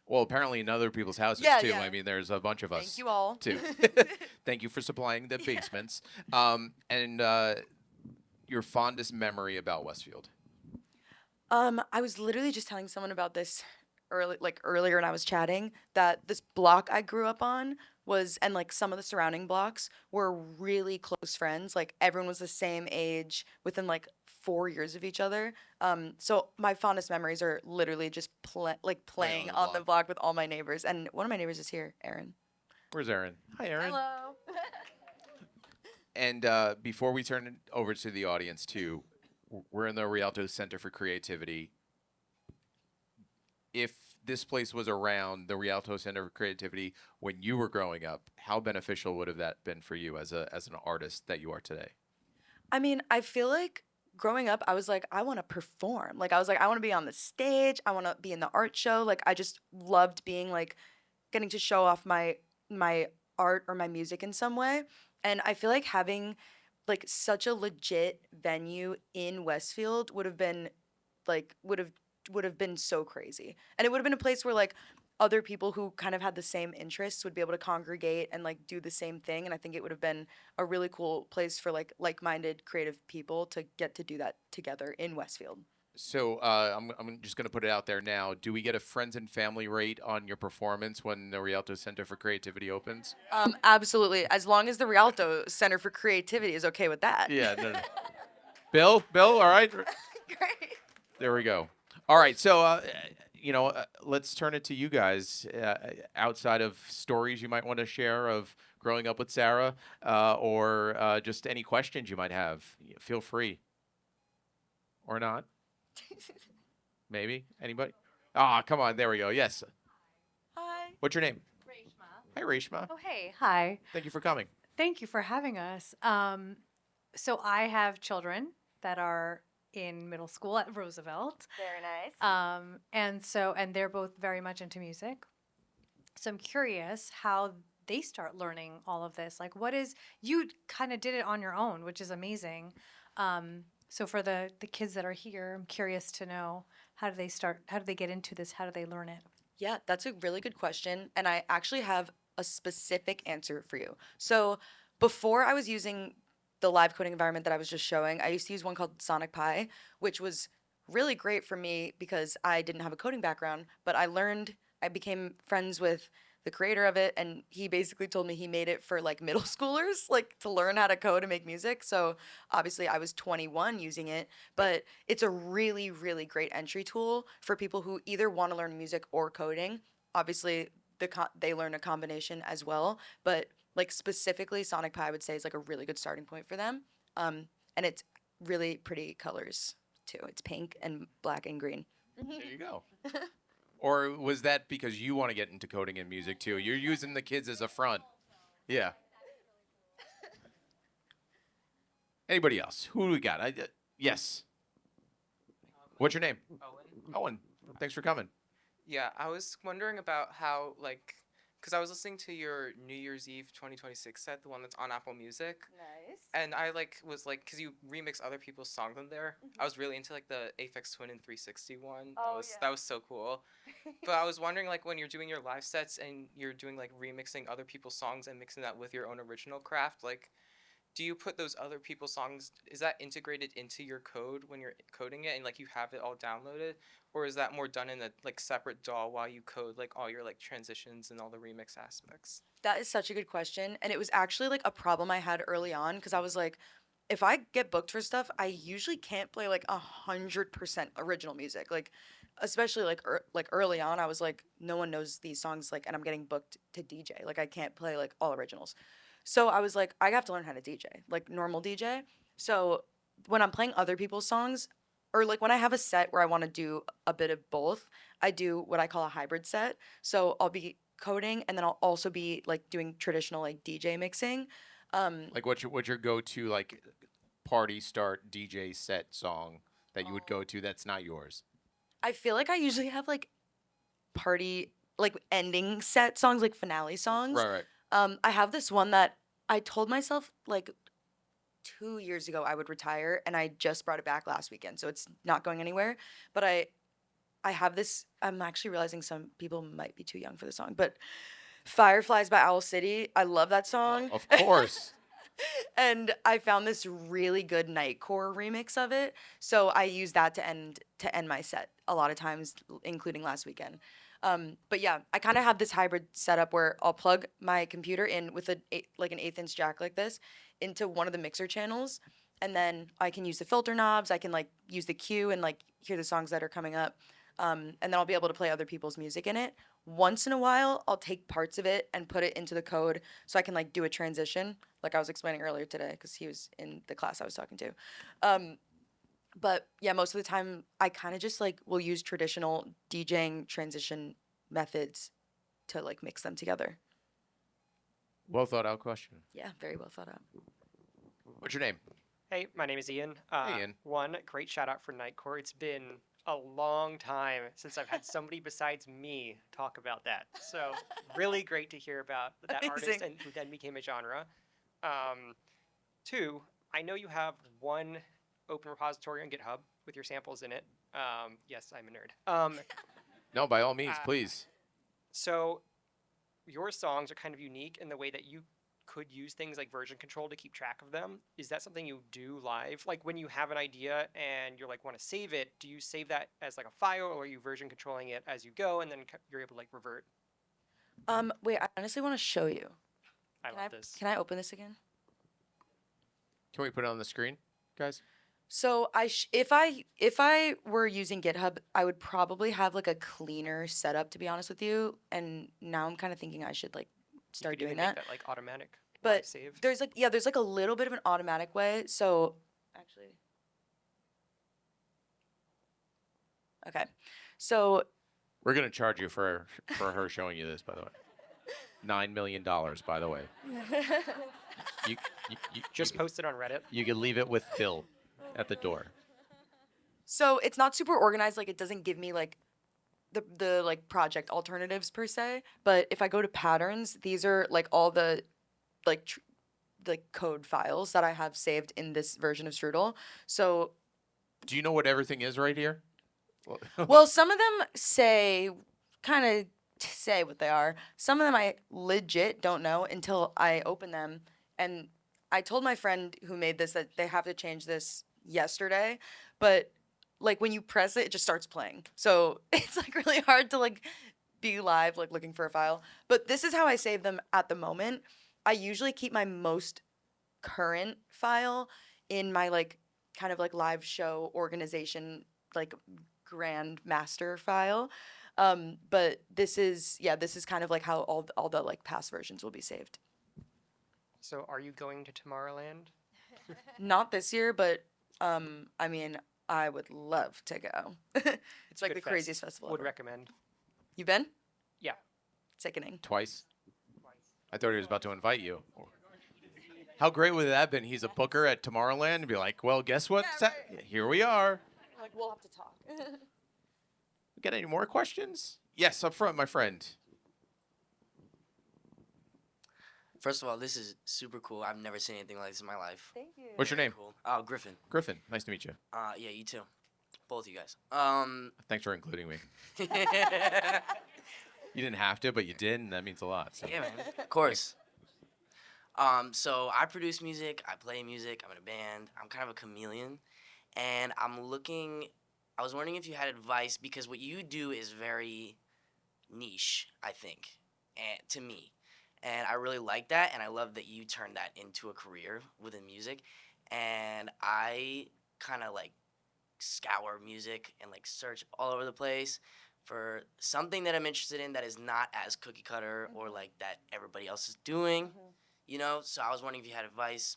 Well, apparently in other people's houses Yeah, too. yeah. I mean, there's a bunch of us. Thank you all. Too. Thank you for supplying the basements. And your fondest memory about Westfield. I was literally just telling someone about this earlier when I was chatting, that this block I grew up on was, and like some of the surrounding blocks were really close friends. Like everyone was the same age within like 4 years of each other. So my fondest memories are literally just playing the on the block. block with all my neighbors. And one of my neighbors is here, Erin. Where's Aaron? Hi, Aaron. Hello. And before we turn it over to the audience too, we're in the Rialto Center for Creativity. If this place was around, the Rialto Center for Creativity, when you were growing up, how beneficial would have that been for you as an artist that you are today? I mean, I feel like growing up, I was like, I want to perform. Like, I was like, I want to be on the stage. I want to be in the art show. Like, I just loved being like, getting to show off my art or my music in some way. And I feel like having like such a legit venue in Westfield would have been like would have been so crazy. And it would have been a place where like other people who kind of had the same interests would be able to congregate and like do the same thing. And I think it would have been a really cool place for like-minded creative people to get to do that together in Westfield. So I'm just going to put it out there now. Do we get a friends and family rate on your performance when the Rialto Center for Creativity opens? Absolutely. As long as the Rialto Center for Creativity is okay with that. Yeah. No. Bill, all right. Great. There we go. All right. So, let's turn it to you guys. Outside of stories you might want to share of growing up with Sarah, or just any questions you might have, feel free. Or not. Maybe anybody? Ah, come on. There we go. Yes. Hi. What's your name? Reshma. Hi, Reshma. Oh, hey. Hi. Thank you for coming. Thank you for having us. So I have children that are in middle school at Roosevelt. Very nice. And they're both very much into music. So I'm curious how they start learning all of this. Like, you kind of did it on your own, which is amazing. So for the kids that are here, I'm curious to know, how do they get into this? How do they learn it? Yeah, that's a really good question. And I actually have a specific answer for you. So before I was using the live coding environment that I was just showing, I used to use one called Sonic Pi, which was really great for me because I didn't have a coding background, but I became friends with the creator of it, and he basically told me he made it for like middle schoolers, like to learn how to code and make music. So obviously I was 21 using it, but it's a really, really great entry tool for people who either want to learn music or coding. Obviously they learn a combination as well, but like specifically Sonic Pi I would say is like a really good starting point for them. And it's really pretty colors too. It's pink and black and green. There you go. Or was that because you want to get into coding and music too? You're using the kids as a front. Yeah. Anybody else? Who do we got? Yes. What's your name? Owen. Owen. Thanks for coming. Yeah, I was wondering about how, because I was listening to your New Year's Eve 2026 set, the one that's on Apple Music, Nice. and I because you remix other people's songs on there. I was really into the Aphex Twin and 360 one. That was so cool. But I was wondering when you're doing your live sets and you're doing remixing other people's songs and mixing that with your own original craft, do you put those other people's songs, is that integrated into your code when you're coding it and you have it all downloaded, or is that more done in a separate DAW while you code all your transitions and all the remix aspects? That is such a good question. And it was actually a problem I had early on because I was like, if I get booked for stuff, I usually can't play 100% original music. Especially early on, I was like, no one knows these songs and I'm getting booked to DJ. I can't play all originals. So I was like, I have to learn how to DJ, normal DJ. So when I'm playing other people's songs, or when I have a set where I want to do a bit of both, I do what I call a hybrid set. So I'll be coding and then I'll also be doing traditional DJ mixing. What's your go-to party start DJ set song that you would go to that's not yours? I feel like I usually have party ending set songs, finale songs. Right. I have this one that I told myself 2 years ago I would retire, and I just brought it back last weekend, so it's not going anywhere. But I have this. I'm actually realizing some people might be too young for the song, but Fireflies by Owl City. I love that song. Of course. And I found this really good nightcore remix of it. So I use that to end my set a lot of times, including last weekend. But yeah, I kind of have this hybrid setup where I'll plug my computer in with like an 1/8" jack like this into one of the mixer channels, and then I can use the filter knobs. I can like use the cue and like hear the songs that are coming up, and then I'll be able to play other people's music in it. Once in a while, I'll take parts of it and put it into the code so I can like do a transition, like I was explaining earlier today, because he was in the class I was talking to. But yeah, most of the time I kind of just like will use traditional DJing transition methods to like mix them together. Well thought out question. Yeah, very well thought out. What's your name? Hey, my name is Ian. Hey, Ian. One great shout out for Nightcore. It's been a long time since I've had somebody besides me talk about that. So really great to hear about that artist Amazing. and who then became a genre. Two, I know you have one open repository on GitHub with your samples in it. Yes, I'm a nerd. No, by all means, Uh, please. So your songs are kind of unique in the way that you could use things like version control to keep track of them. Is that something you do live? Like when you have an idea and you're like want to save it, do you save that as like a file, or are you version controlling it as you go and then you're able to like revert? Wait, I honestly want to show you. I Can love this. Can I open this again? Can we put it on the screen, guys? So if I were using GitHub, I would probably have like a cleaner setup, to be honest with you. And now I'm kind of thinking I should like You start could even doing make that. like automatic But live save. there's like a little bit of an automatic way. So actually, okay. So We're gonna charge you for her showing you this, by the way. $9 million, by the way. You, Just post it on Reddit. you can leave it with Bill at the door. So it's not super organized. Like it doesn't give me like the like project alternatives per se. But if I go to patterns, these are like all the like like code files that I have saved in this version of Strudel. So Do you know what everything is right here? well, some of them say kind of say what they are. Some of them I legit don't know until I open them. And I told my friend who made this that they have to change this yesterday, but like when you press it, it just starts playing. So it's like really hard to like be live, like looking for a file. But this is how I save them at the moment. I usually keep my most current file in my like kind of like live show organization, like grand master file. But this is kind of like how all the like past versions will be saved. So are you going to Tomorrowland? Not this year, but I mean, I would love to go. It's like Good the fest. craziest festival Would ever. recommend. You been? Yeah. Sickening. Twice? I thought he was about to invite you. How great would that have been? He's a booker at Tomorrowland and be like, well, guess what? Here we are. Like we'll have to talk. Got any more questions? Yes, up front, my friend. First of all, this is super cool. I've never seen anything like this in my life. Thank you. What's your name? Cool. Griffin. Griffin. Nice to meet you. Yeah, you too. Both of you guys. Thanks for including me. Yeah, You didn't have to, but you did, and that means a lot. So. man. Of course. So I produce music. I play music. I'm in a band. I'm kind of a chameleon, and I was wondering if you had advice, because what you do is very niche, I think, and to me. And I really like that, and I love that you turned that into a career within music. And I kind of like scour music and like search all over the place for something that I'm interested in that is not as cookie cutter or like that everybody else is doing, you know? So I was wondering if you had advice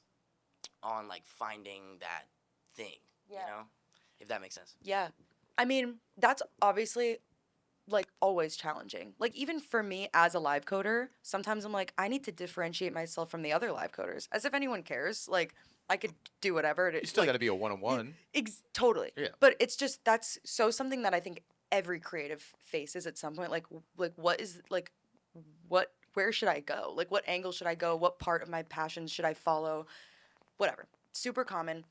on like finding that thing, you know? If that makes sense. Yeah. I mean, that's obviously like always challenging. Like even for me as a live coder, sometimes I'm like, I need to differentiate myself from the other live coders. As if anyone cares. Like I could do whatever. You still like, got to be a one-on-one. Totally. Yeah. But it's just that's so something that I think every creative faces at some point. Like what is like where should I go? Like what angle should I go? What part of my passions should I follow? Whatever. super common.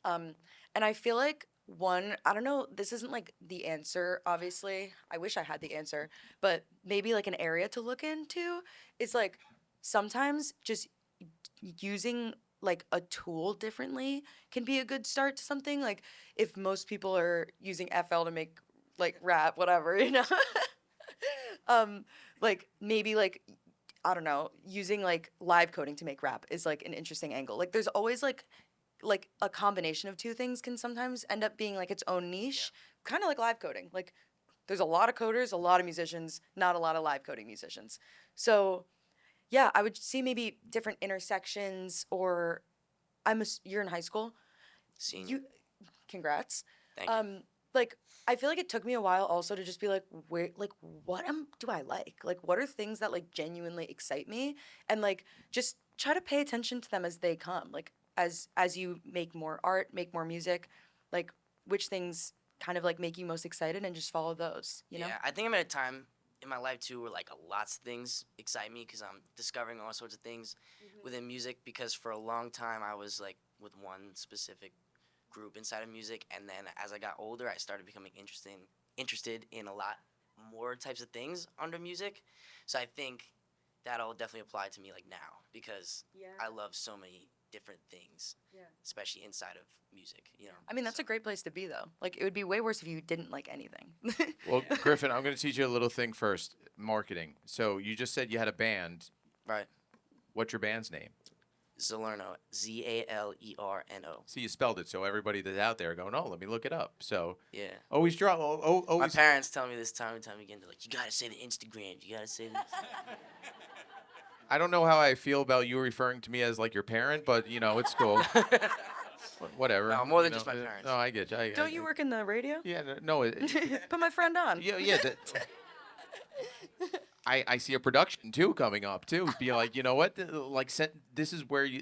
And I feel like I don't know, this isn't like the answer, obviously. I wish I had the answer, but maybe like an area to look into is like sometimes just using like a tool differently can be a good start to something. Like if most people are using FL to make like rap, whatever, you know? um, like maybe like I don't know, using like live coding to make rap is like an interesting angle. Like there's always like a combination of two things can sometimes end up being like its own niche, kind of like live coding. Like there's a lot of coders, a lot of musicians, not a lot of live coding musicians. So yeah, I would see maybe different intersections. Or you're in high school. Senior. You, congrats. Thank you. Like I feel like it took me a while also to just be like, where, like, do I like? Like, what are things that like genuinely excite me? And like, just try to pay attention to them as they come. Like, as you make more art, make more music, like, which things kind of like make you most excited, and just follow those. You know? Yeah, I think I'm at a time in my life too where like lots of things excite me because I'm discovering all sorts of things within music. Because for a long time I was like with one specific group inside of music, and then as I got older, I started becoming interested in a lot more types of things under music. So I think that'll definitely apply to me like now because Yeah. I love so many different things, Yeah. especially inside of music. You know. I mean, that's a great place to be, though. Like, it would be way worse if you didn't like anything. Well, Griffin, I'm going to teach you a little thing first. Marketing. So you just said you had a band. Right. What's your band's name? Zalerno, Zalerno. See, you spelled it, so everybody that's out there going, oh, let me look it up. So Yeah. always draw. My Always. parents tell me this time and time again. They're like, you gotta say the Instagram. You gotta say this. I don't know how I feel about you referring to me as like your parent, but you know, it's cool. Whatever. No, more than you just know, my parents. No, I get you. Don't you work in the radio? Yeah, no. Put my friend on. Yeah. I see a production too coming up too. Be like, you know what? Like, this is where you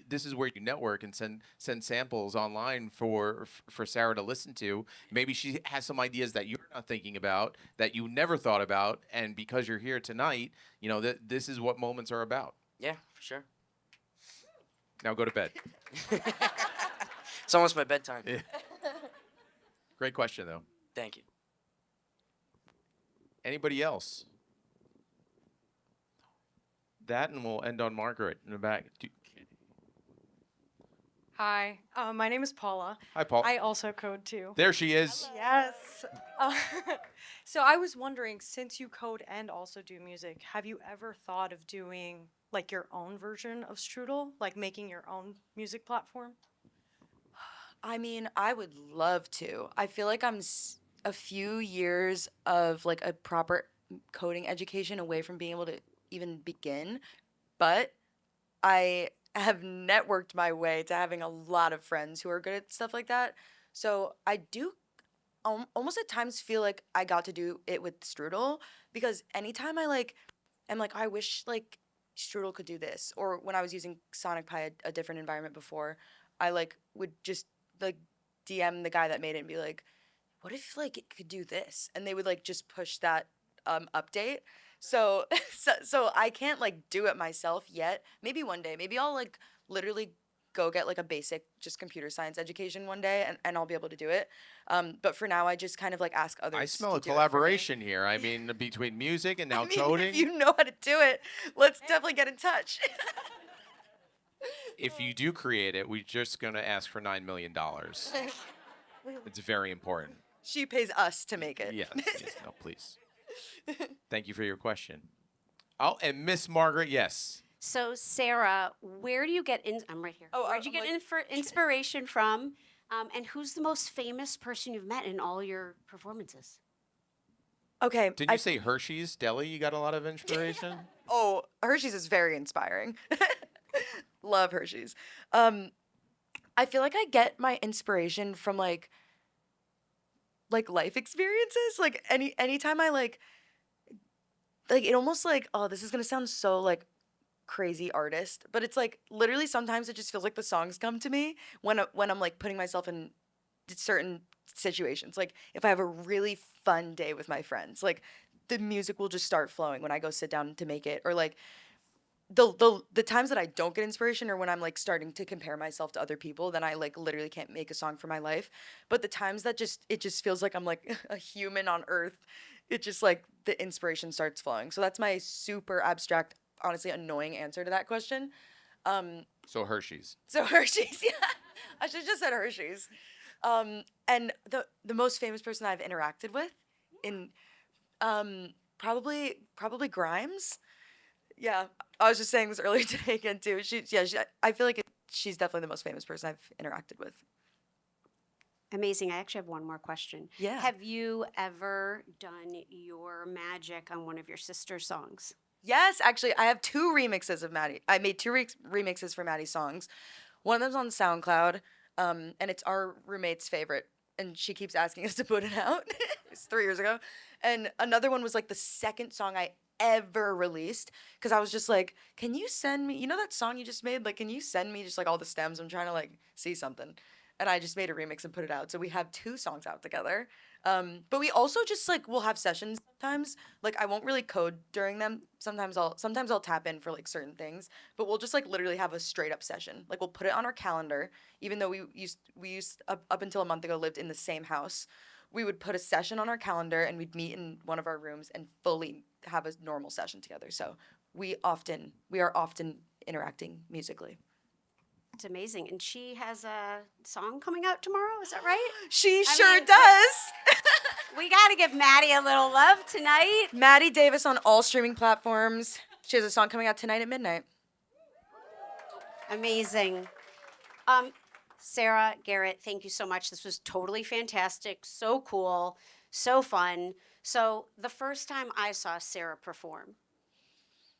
network and send samples online for Sarah to listen to. Maybe she has some ideas that you're not thinking about, that you never thought about, and because you're here tonight, you know that this is what moments are about. Yeah, for sure. Now go to bed. It's almost my bedtime. Yeah. Great question though. Thank you. Anybody else? That, and we'll end on Margaret in the back. Hi, my name is Paula. Hi, Paul. I also code too. There she is. Yes. So I was wondering, since you code and also do music, have you ever thought of doing like your own version of Strudel, like making your own music platform? I mean, I would love to. I feel like I'm a few years of like a proper coding education away from being able to even begin, but I have networked my way to having a lot of friends who are good at stuff like that. So I do almost at times feel like I got to do it with Strudel, because anytime I like am like, I wish like Strudel could do this, or when I was using Sonic Pi, a different environment before, I like would just like DM the guy that made it and be like, what if like it could do this? And they would like just push that update. So I can't like do it myself yet. Maybe one day. Maybe I'll like literally go get like a basic just computer science education one day, and I'll be able to do it. But for now, I just kind of like ask others. I smell to a do it for me. collaboration here. I mean, between music and now I mean, coding. if you know how to do it, let's definitely get in touch. If you do create it, we're just going to ask for $9 million. It's very important. She pays us to make it. Yes, no, please. Thank you for your question. Oh, and Miss Margaret, yes. So, Sarah, where do you get I'm right here. Oh, Where'd you I'm get like- inspiration from? And who's the most famous person you've met in all your performances? Okay. Did you say Hershey's Deli? You got a lot of inspiration? Oh, Hershey's is very inspiring. Love Hershey's. I feel like I get my inspiration from like life experiences. Like anytime I like it almost like, oh, this is gonna sound so like crazy artist, but it's like literally sometimes it just feels like the songs come to me when I'm like putting myself in certain situations. Like if I have a really fun day with my friends, like the music will just start flowing when I go sit down to make it. Or like the times that I don't get inspiration are when I'm like starting to compare myself to other people. Then I like literally can't make a song for my life. But the times that it just feels like I'm like a human on Earth, it just like the inspiration starts flowing. So that's my super abstract, honestly annoying answer to that question. So Hershey's. So Hershey's, yeah, I should have just said Hershey's. And the most famous person I've interacted with, in probably Grimes. Yeah, I was just saying this earlier today again too. I feel like she's definitely the most famous person I've interacted with. Amazing. I actually have one more question. Yeah. Have you ever done your magic on one of your sister's songs? Yes, actually, I have two remixes of Maddie. I made two remixes for Maddie's songs. One of them's on SoundCloud, and it's our roommate's favorite, and she keeps asking us to put it out. It's 3 years ago. And another one was like the second song I ever released, because I was just like, can you send me, you know that song you just made? Like, can you send me just like all the stems? I'm trying to like see something. And I just made a remix and put it out. So we have two songs out together. But we also just like we'll have sessions sometimes. Like I won't really code during them. Sometimes I'll tap in for like certain things. But we'll just like literally have a straight up session. Like we'll put it on our calendar. Even though we used up until a month ago lived in the same house, we would put a session on our calendar and we'd meet in one of our rooms and fully have a normal session together. So we are often interacting musically. It's amazing. And she has a song coming out tomorrow, is that right? She I sure mean, does. We got to give Maddie a little love tonight. Maddie Davis on all streaming platforms. She has a song coming out tonight at midnight. Amazing. Sarah, Garrett, thank you so much. This was totally fantastic, so cool, so fun. So the first time I saw Sarah perform,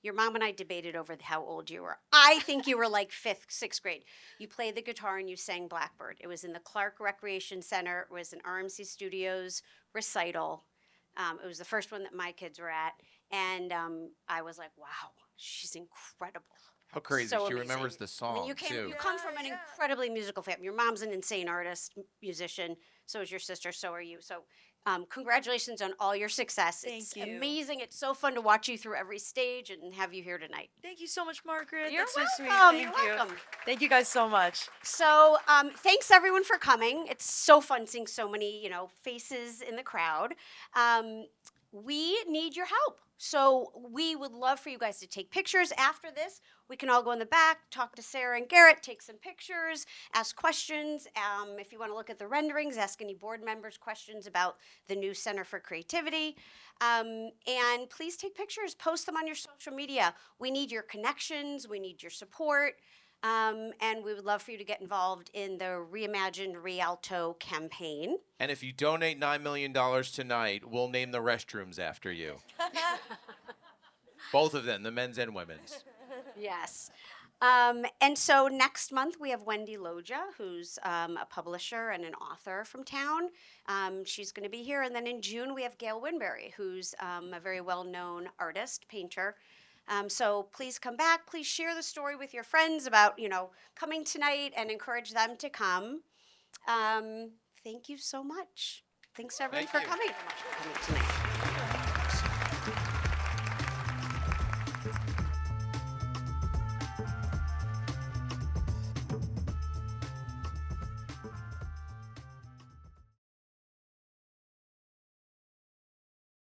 your mom and I debated over how old you were. I think you were like 5th, 6th grade. You played the guitar and you sang Blackbird. It was in the Clark Recreation Center. It was an RMC Studios recital. It was the first one that my kids were at. And I was like, wow, she's incredible. How crazy. So She amazing. remembers the song, I mean, too. you come from an incredibly musical family. Your mom's an insane artist, musician. So is your sister. So are you. So congratulations on all your success. It's Thank you. amazing. It's so fun to watch you through every stage and have you here tonight. Thank you so much, Margaret. You're That's so sweet. welcome. Thank You're you. welcome. Thank you guys so much. So thanks everyone for coming. It's so fun seeing so many, faces in the crowd. We need your help. So we would love for you guys to take pictures after this. We can all go in the back, talk to Sarah and Garrett, take some pictures, ask questions. If you want to look at the renderings, ask any board members questions about the new Center for Creativity. And please take pictures, post them on your social media. We need your connections, we need your support. And we would love for you to get involved in the Reimagine Rialto campaign. And if you donate $9 million tonight, we'll name the restrooms after you. Both of them, the men's and women's. Yes. And so next month we have Wendy Loja, who's a publisher and an author from town. She's going to be here. And then in June we have Gail Winberry, who's a very well-known artist, painter. So please come back. Please share the story with your friends about, coming tonight and encourage them to come. Thank you so much. Thanks everyone Thank for you. coming tonight.